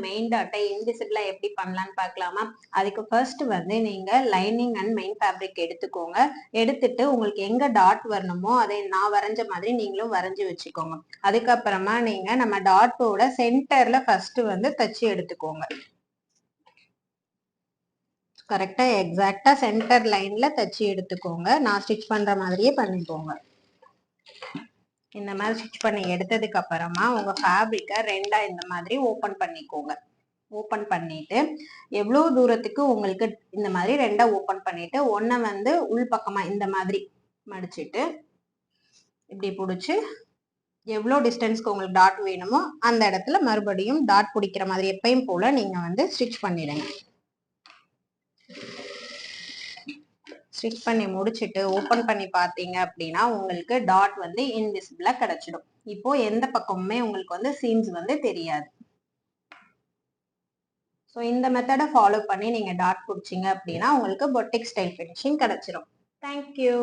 Main டாட்டை இன்விசிபிளா எப்படி பண்ணலாம்னு பார்க்கலாமா? அதுக்கு ஃபர்ஸ்ட் வந்து நீங்க லைனிங் அண்ட் மெயின் ஃபேப்ரிக் எடுத்துக்கோங்க. எடுத்துட்டு உங்களுக்கு எங்க டாட் வரணுமோ அதை நான் வரைஞ்ச மாதிரி நீங்களும் வரைஞ்சு வச்சுக்கோங்க. அதுக்கப்புறமா நீங்க நம்ம டாட்டோட சென்டர்ல ஃபர்ஸ்ட் வந்து தச்சு எடுத்துக்கோங்க. கரெக்டா எக்ஸாக்டா சென்டர் லைன்ல தச்சு எடுத்துக்கோங்க. நான் ஸ்டிச் பண்ற மாதிரியே பண்ணிக்கோங்க. இந்த மாதிரி ஸ்டிச் பண்ணி எடுத்ததுக்கு அப்புறமா உங்க ஃபேப்ரிக்கை ரெண்டா இந்த மாதிரி ஓபன் பண்ணிக்கோங்க. ஓபன் பண்ணிட்டு எவ்வளவு தூரத்துக்கு உங்களுக்கு இந்த மாதிரி ரெண்டா ஓபன் பண்ணிட்டு ஒன்ன வந்து உள் பக்கமா இந்த மாதிரி மடிச்சிட்டு இப்படி பிடிச்சு எவ்வளோ டிஸ்டன்ஸ்க்கு உங்களுக்கு டாட் வேணுமோ அந்த இடத்துல மறுபடியும் டாட் பிடிக்கிற மாதிரி எப்பயும் போல நீங்க வந்து ஸ்டிச் பண்ணிடுங்க. ஸ்டிச் பண்ணி முடிச்சுட்டு ஓபன் பண்ணி பார்த்தீங்க அப்படின்னா உங்களுக்கு டாட் வந்து இன்விசிபிளா கிடைச்சிடும். இப்போ எந்த பக்கமுமே உங்களுக்கு வந்து சீம்ஸ் வந்து தெரியாது. ஸோ இந்த மெத்தடை ஃபாலோ பண்ணி நீங்க டாட் பிடிச்சிங்க அப்படின்னா உங்களுக்கு பொட்டிக் ஸ்டைல் ஃபினிஷிங் கிடைச்சிடும். தேங்க்யூ.